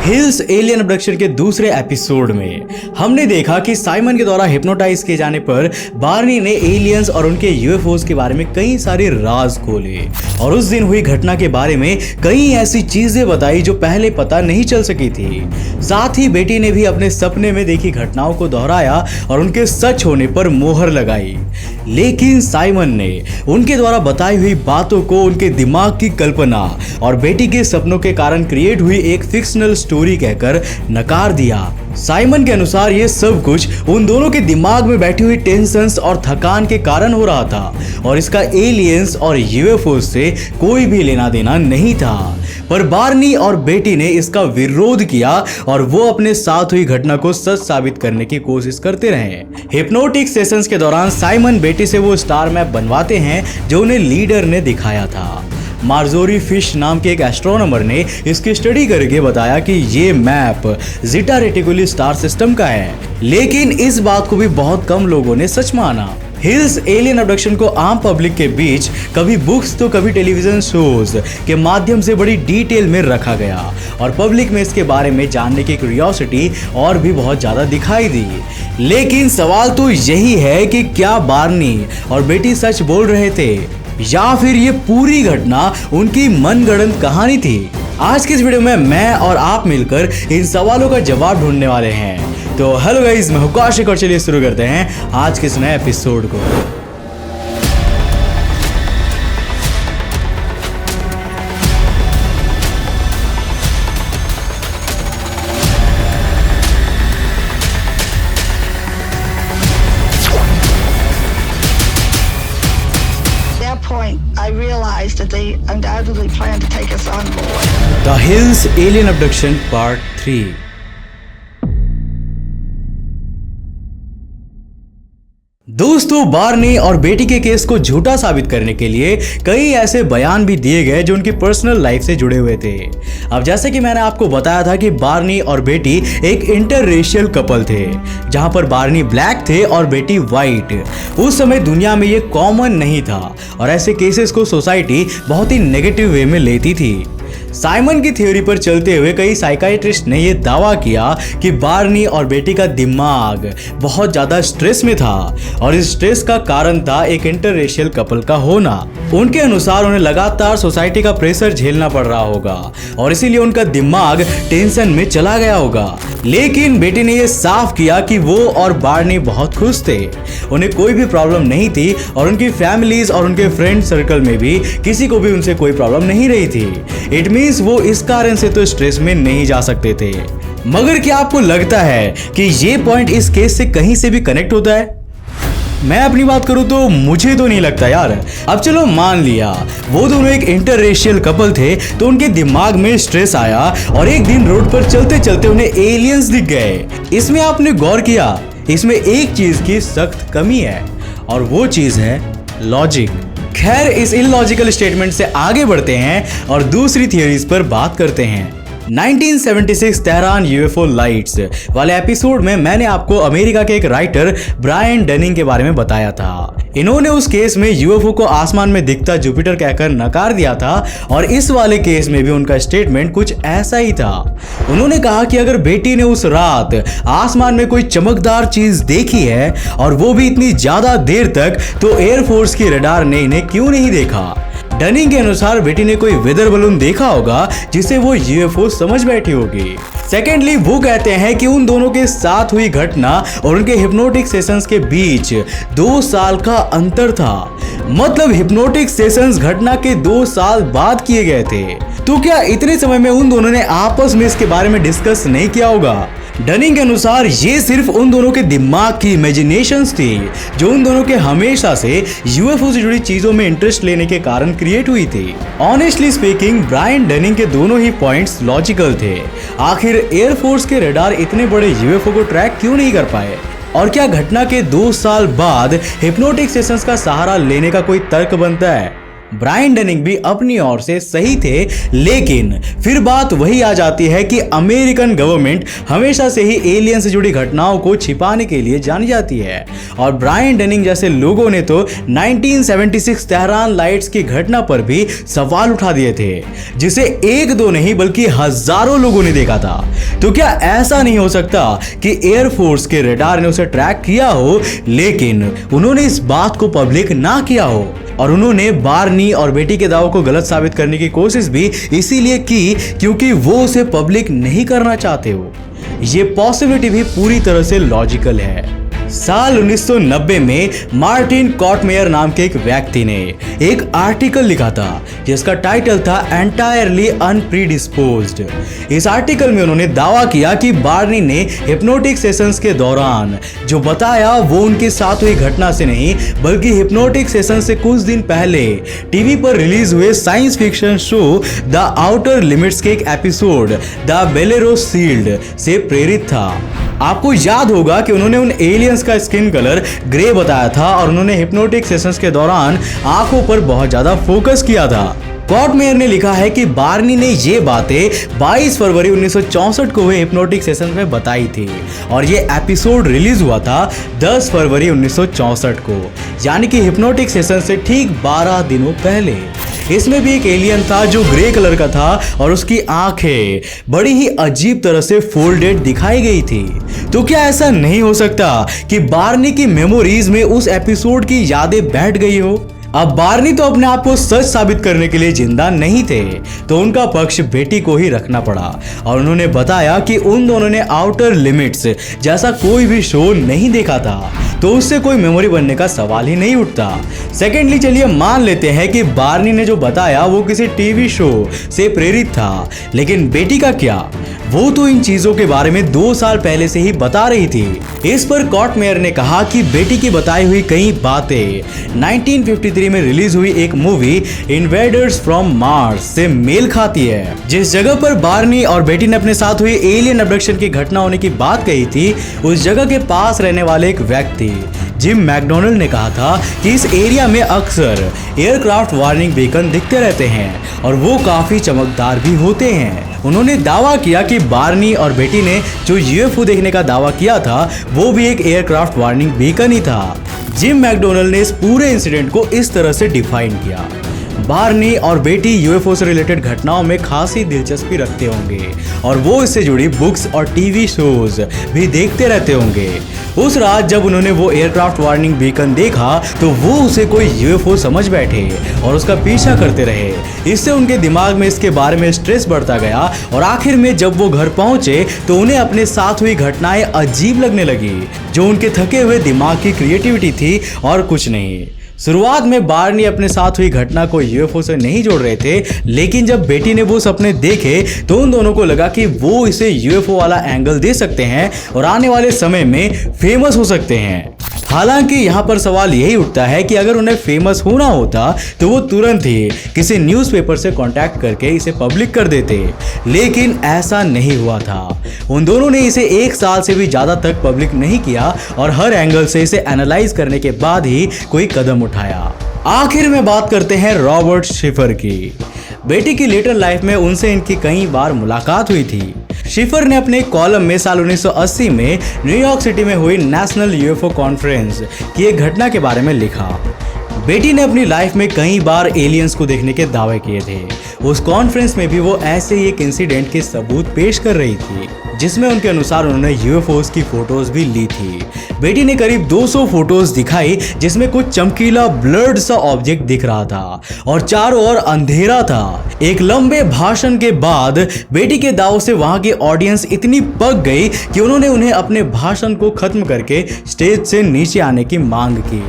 Hills alien abduction के दूसरे episode में हमने देखा कि साइमन के द्वारा हिप्नोटाइज किए जाने पर बार्नी ने एलियंस और उनके यूएफओस के बारे में कई सारे राज खोले और उस दिन हुई घटना के बारे में कई ऐसी चीजें बताई जो पहले पता नहीं चल सकी थी। साथ ही बेटी ने भी अपने सपने में देखी घटनाओं को दोहराया और उनके सच होने पर मोहर लगाई। लेकिन साइमन ने उनके द्वारा बताई हुई बातों को उनके दिमाग की कल्पना और बेटी के सपनों के कारण क्रिएट हुई एक फिक्शनल स्टोरी कहकर नकार दिया। साइमन के अनुसार ये सब कुछ उन दोनों के दिमाग में बैठी हुई टेंशन्स और थकान के कारण हो रहा था और इसका एलियंस और यूएफओ से कोई भी लेना देना नहीं था। पर बार्नी और बेटी ने इसका विरोध किया और वो अपने साथ हुई घटना को सच साबित करने की कोशिश करते रहे। हिप्नोटिक सेशंस के दौरान साइमन बेटी से वो स्टार मैप बनवाते हैं जो उन्हें लीडर ने दिखाया था। मार्जोरी फिश नाम के एक एस्ट्रोनॉमर ने इसकी स्टडी करके बताया कि ये मैप जीटा रेटिकुली स्टार सिस्टम का है, लेकिन इस बात को भी बहुत कम लोगों ने सच माना। हिल्स एलियन अबडक्शन को आम पब्लिक के बीच कभी बुक्स तो कभी टेलीविजन शोज के माध्यम से बड़ी डिटेल में रखा गया और पब्लिक में इसके बारे में जानने की क्यूरियोसिटी और भी बहुत ज्यादा दिखाई दी। लेकिन सवाल तो यही है कि क्या बार्नी और बेटी सच बोल रहे थे या फिर ये पूरी घटना उनकी मनगढ़ंत कहानी थी। आज के इस वीडियो में मैं और आप मिलकर इन सवालों का जवाब ढूंढने वाले हैं। तो हेलो गाइस, मैं हूं कौशिक और चलिए शुरू करते हैं आज के इस नए एपिसोड को। I realized that they undoubtedly plan to take us on board. The Hills Alien Abduction Part 3। दोस्तों, बार्नी और बेटी के केस को झूठा साबित करने के लिए कई ऐसे बयान भी दिए गए जो उनकी पर्सनल लाइफ से जुड़े हुए थे। अब जैसे कि मैंने आपको बताया था कि बार्नी और बेटी एक इंटररेशियल कपल थे, जहां पर बार्नी ब्लैक थे और बेटी वाइट। उस समय दुनिया में ये कॉमन नहीं था और ऐसे केसेस को सोसाइटी बहुत ही नेगेटिव वे में लेती थी। साइमन की थ्योरी पर चलते हुए कई साइकाइट्रिस्ट ने यह दावा किया कि बार्नी और बेटी का दिमाग बहुत ज्यादा स्ट्रेस में था और इस स्ट्रेस का कारण था एक इंटररेशियल कपल का होना। उनके अनुसार उन्हें लगातार सोसाइटी का प्रेशर झेलना पड़ रहा होगा और इसीलिए उनका दिमाग टेंशन में चला गया होगा। लेकिन बेटी ने यह साफ किया कि वो और बार्नी बहुत खुश थे, उन्हें कोई भी प्रॉब्लम नहीं थी और उनकी फैमिलीज और उनके फ्रेंड सर्कल में भी किसी को भी उनसे कोई प्रॉब्लम नहीं रही थी। इट मींस वो इस कारण से तो स्ट्रेस में नहीं जा सकते थे। मगर क्या आपको लगता है कि ये पॉइंट इस केस से कहीं से भी कनेक्ट होता है? मैं अपनी बात करूं तो मुझे तो नहीं लगता यार। अब चलो मान लिया वो दोनों एक इंटररेशियल कपल थे तो उनके दिमाग में स्ट्रेस आया और एक दिन रोड पर चलते चलते उन्हें एलियंस दिख गए। इसमें आपने गौर किया? इसमें एक चीज की सख्त कमी है और वो चीज है लॉजिक। खैर, इस इलॉजिकल स्टेटमेंट से आगे बढ़ते हैं और दूसरी थियरीज पर बात करते हैं। 1976 तेहरान यूएफओ लाइट्स वाले एपिसोड में मैंने आपको अमेरिका के एक राइटर ब्रायन डनिंग के बारे में बताया था। इन्होंने उस केस में यूएफओ को आसमान में दिखता जुपिटर कहकर नकार दिया था और इस वाले केस में भी उनका स्टेटमेंट कुछ ऐसा ही था। उन्होंने कहा कि अगर बेटी ने उस रात आसमान में कोई चमकदार चीज देखी है और वो भी इतनी ज्यादा देर तक, तो एयरफोर्स की रडार ने इन्हें क्यों नहीं देखा? डनिंग के अनुसार बेटी ने कोई वेदर बलून देखा होगा जिसे वो यूएफओ समझ बैठी होगी। सेकेंडली, वो कहते हैं कि उन दोनों के साथ हुई घटना और उनके हिप्नोटिक सेशंस के बीच 2 साल का अंतर था। मतलब हिप्नोटिक सेशंस घटना के 2 साल बाद किए गए थे। तो क्या इतने समय में उन दोनों ने आपस में इसके बारे में डिस्कस नहीं किया होगा? डनिंग के अनुसार ये सिर्फ उन दोनों के दिमाग की इमेजिनेशंस थी जो उन दोनों के हमेशा से यूएफओ से जुड़ी चीजों में इंटरेस्ट लेने के कारण क्रिएट हुई थी। ऑनेस्टली स्पीकिंग, ब्रायन डनिंग के दोनों ही पॉइंट्स लॉजिकल थे। आखिर एयरफोर्स के रडार इतने बड़े यूएफओ को ट्रैक क्यों नहीं कर पाए? और क्या घटना के 2 साल बाद हिप्नोटिक सेशंस का सहारा लेने का कोई तर्क बनता है? ब्रायन डेनिंग भी अपनी ओर से सही थे, लेकिन फिर बात वही आ जाती है कि अमेरिकन गवर्नमेंट हमेशा से ही एलियन से जुड़ी घटनाओं को छिपाने के लिए जानी जाती है और ब्रायन डेनिंग जैसे लोगों ने तो 1976 तेहरान लाइट्स की घटना पर भी सवाल उठा दिए थे, जिसे एक दो नहीं बल्कि हजारों लोगों ने देखा था। तो क्या ऐसा नहीं हो सकता कि एयरफोर्स के रडार ने उसे ट्रैक किया हो, लेकिन उन्होंने इस बात को पब्लिक ना किया हो? और उन्होंने बार्नी और बेटी के दावों को गलत साबित करने की कोशिश भी इसीलिए की क्योंकि वो उसे पब्लिक नहीं करना चाहते हो। ये पॉसिबिलिटी भी पूरी तरह से लॉजिकल है। साल 1990 में मार्टिन कॉटमेयर नाम के एक व्यक्ति ने एक आर्टिकल लिखा था जिसका टाइटल था एंटायरली अनप्रीडिस्पोज्ड। इस आर्टिकल में उन्होंने दावा किया कि बार्नी ने हिप्नोटिक सेशंस के दौरान जो बताया वो उनके साथ हुई घटना से नहीं बल्कि हिप्नोटिक सेशन से कुछ दिन पहले टीवी पर रिलीज हुए science fiction show the outer limits के एक एपिसोड द बेलेरोस शील्ड से प्रेरित था। आपको याद होगा कि उन्होंने उन एलियंस का स्किन कलर ग्रे बताया था और उन्होंने हिप्नोटिक सेशंस के दौरान आंखों पर बहुत ज्यादा फोकस किया था। कॉटमेयर ने लिखा है कि बार्नी ने ये बातें 22 फरवरी 1964 को हुए हिप्नोटिक सेशन में बताई थी और ये एपिसोड रिलीज हुआ था 10 फरवरी 1964 को, यानी कि हिप्नोटिक सेशन से ठीक 12 दिनों पहले। इसमें भी एक एलियन था जो ग्रे कलर का था और उसकी आंखें बड़ी ही अजीब तरह से फोल्डेड दिखाई गई थी। तो क्या ऐसा नहीं हो सकता कि बार्नी की मेमोरीज में उस एपिसोड की यादें बैठ गई हो? अब बार्नी तो अपने आप को सच साबित करने के लिए जिंदा नहीं थे, तो उनका पक्ष बेटी को ही रखना पड़ा और उन्होंने बताया कि उन दोनों ने आउटर लिमिट्स जैसा कोई भी शो नहीं देखा था, तो उससे कोई मेमोरी बनने का सवाल ही नहीं उठता। सेकेंडली चलिए मान लेते हैं कि बार्नी ने जो बताया वो किसी टीवी शो से प्रेरित था, लेकिन बेटी का क्या? वो तो इन चीजों के बारे में 2 साल पहले से ही बता रही थी। इस पर कॉटमेयर ने कहा कि बेटी की बताई हुई कई बातें 1953 में रिलीज हुई एक मूवी इन्वेडर्स फ्रॉम मार्स से मेल खाती है। जिस जगह पर बार्नी और बेटी ने अपने साथ हुई एलियन अबडक्शन की घटना होने की बात कही थी, उस जगह के पास रहने वाले एक व्यक्ति जिम मैकडोनल्ड ने कहा था कि इस एरिया में अक्सर एयरक्राफ्ट वार्निंग बीकन दिखते रहते हैं और वो काफी चमकदार भी होते हैं। उन्होंने दावा किया कि बार्नी और बेटी ने जो यूएफओ देखने का दावा किया था वो भी एक एयरक्राफ्ट वार्निंग बीकन ही था। जिम मैकडोनल्ड ने इस पूरे इंसिडेंट को इस तरह से डिफाइन किया। बार्नी और बेटी यूएफओ से रिलेटेड घटनाओं में खासी दिलचस्पी रखते होंगे और वो इससे जुड़ी बुक्स और टीवी शोज भी देखते रहते होंगे। उस रात जब उन्होंने वो एयरक्राफ्ट वार्निंग बीकन देखा तो वो उसे कोई यूएफओ समझ बैठे और उसका पीछा करते रहे। इससे उनके दिमाग में इसके बारे में स्ट्रेस बढ़ता गया और आखिर में जब वो घर पहुंचे तो उन्हें अपने साथ हुई घटनाएं अजीब लगने लगी, जो उनके थके हुए दिमाग की क्रिएटिविटी थी और कुछ नहीं। शुरुआत में बार्नी अपने साथ हुई घटना को यूएफओ से नहीं जोड़ रहे थे, लेकिन जब बेटी ने वो सपने देखे तो उन दोनों को लगा कि वो इसे यूएफओ वाला एंगल दे सकते हैं और आने वाले समय में फेमस हो सकते हैं। हालांकि यहाँ पर सवाल यही उठता है कि अगर उन्हें फेमस होना होता तो वो तुरंत ही किसी न्यूज़पेपर से कांटेक्ट करके इसे पब्लिक कर देते, लेकिन ऐसा नहीं हुआ था। उन दोनों ने इसे 1 साल से भी ज़्यादा तक पब्लिक नहीं किया और हर एंगल से इसे एनालाइज करने के बाद ही कोई कदम उठाया। आखिर में बात करते हैं रॉबर्ट शिफर की। बेटी की लेटर लाइफ में उनसे इनकी कई बार मुलाकात हुई थी। शिफर ने अपने कॉलम में साल 1980 में न्यूयॉर्क सिटी में हुई नेशनल यूएफओ कॉन्फ्रेंस की एक घटना के बारे में लिखा। बेटी ने अपनी लाइफ में कई बार एलियंस को देखने के दावे किए थे। उस कॉन्फ्रेंस में भी वो ऐसे ही एक इंसिडेंट के सबूत पेश कर रही थी, जिसमें उनके अनुसार उन्होंने यूएफओस की फोटोज भी ली थी। बेटी ने करीब 200 फोटोज दिखाई, जिसमें कुछ चमकीला ब्लर्ड सा ऑब्जेक्ट दिख रहा था और चारों ओर अंधेरा था। एक लंबे भाषण के बाद बेटी के दावों से वहां की ऑडियंस इतनी पक गई कि उन्होंने उन्हें अपने भाषण को खत्म करके स्टेज से नीचे आने की मांग की।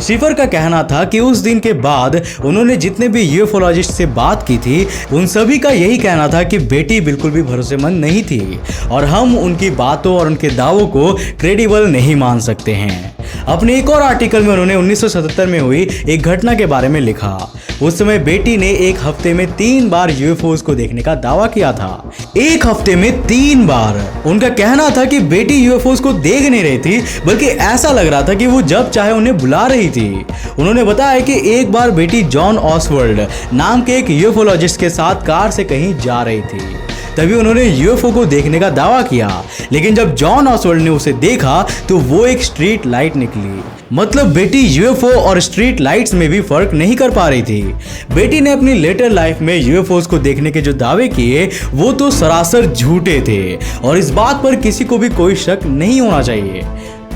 शिफर का कहना था कि उस दिन के बाद उन्होंने जितने भी यूएफोलॉजिस्ट से बात की थी, उन सभी का यही कहना था कि बेटी बिल्कुल भी भरोसेमंद नहीं थी और हम उनकी बातों और उनके दावों को क्रेडिबल नहीं मान सकते हैं। अपने एक और आर्टिकल में उन्होंने 1977 में हुई एक घटना के बारे में लिखा। उस समय बेटी ने एक हफ्ते में 3 बार यूएफओज को देखने का दावा किया था। एक हफ्ते में 3 बार। उनका कहना था कि बेटी यूएफओज को देख नहीं रही थी, बल्कि ऐसा लग रहा था कि वो जब चाहे उन्हें बुला रही थी। उन्होंने बताया कि एक बार बेटी जॉन ऑसवर्ल्ड नाम के एक यूएफओलॉजिस्ट के साथ कार से कहीं जा रही थी, तभी उन्होंने यूएफओ को देखने का दावा किया। लेकिन जब जॉन ऑसवर्ल्ड ने उसे देखा तो वो एक स्ट्रीट लाइट निकली। मतलब बेटी यूएफओ और स्ट्रीट लाइट्स में भी फर्क नहीं कर पा रही थी। बेटी ने अपनी लेटर लाइफ में यूएफओज को देखने के जो दावे किए वो तो सरासर झूठे थे और इस बात पर किसी को भी कोई शक नहीं होना चाहिए।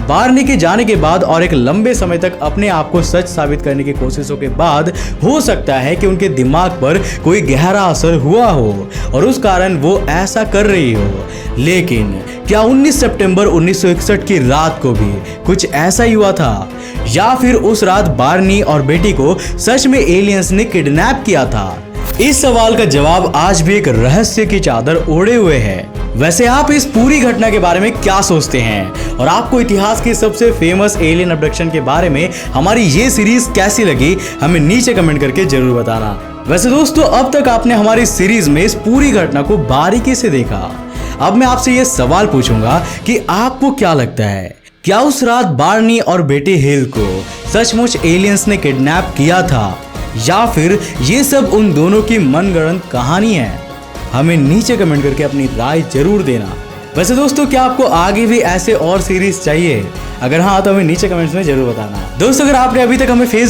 बार्नी के जाने के बाद और एक लंबे समय तक अपने आप को सच साबित करने की कोशिशों के बाद हो सकता है कि उनके दिमाग पर कोई गहरा असर हुआ हो और उस कारण वो ऐसा कर रही हो। लेकिन क्या 19 सितंबर 1961 की रात को भी कुछ ऐसा ही हुआ था, या फिर उस रात बार्नी और बेटी को सच में एलियंस ने किडनैप किया था? इस सवाल का जवाब आज भी एक रहस्य की चादर ओढ़े हुए है। वैसे आप इस पूरी घटना के बारे में क्या सोचते हैं और आपको इतिहास के सबसे फेमस एलियन अब्डक्शन के बारे में हमारी ये सीरीज कैसी लगी, हमें नीचे कमेंट करके जरूर बताना। वैसे दोस्तों, अब तक आपने हमारी सीरीज में इस पूरी घटना को बारीकी से देखा। अब मैं आपसे ये सवाल पूछूंगा कि आपको क्या लगता है, क्या उस रात बार्नी और बेटी हिल को सचमुच एलियंस ने किडनैप किया था, या फिर ये सब उन दोनों की मनगढ़ंत कहानी है? हमें नीचे कमेंट करके अपनी राय जरूर देना। वैसे दोस्तों, क्या आपको आगे भी ऐसे और सीरीज चाहिए? अगर हाँ तो हमें नीचे कमेंट्स में जरूर बताना। दोस्तों, अगर आपने अभी तक हमें फेसबुक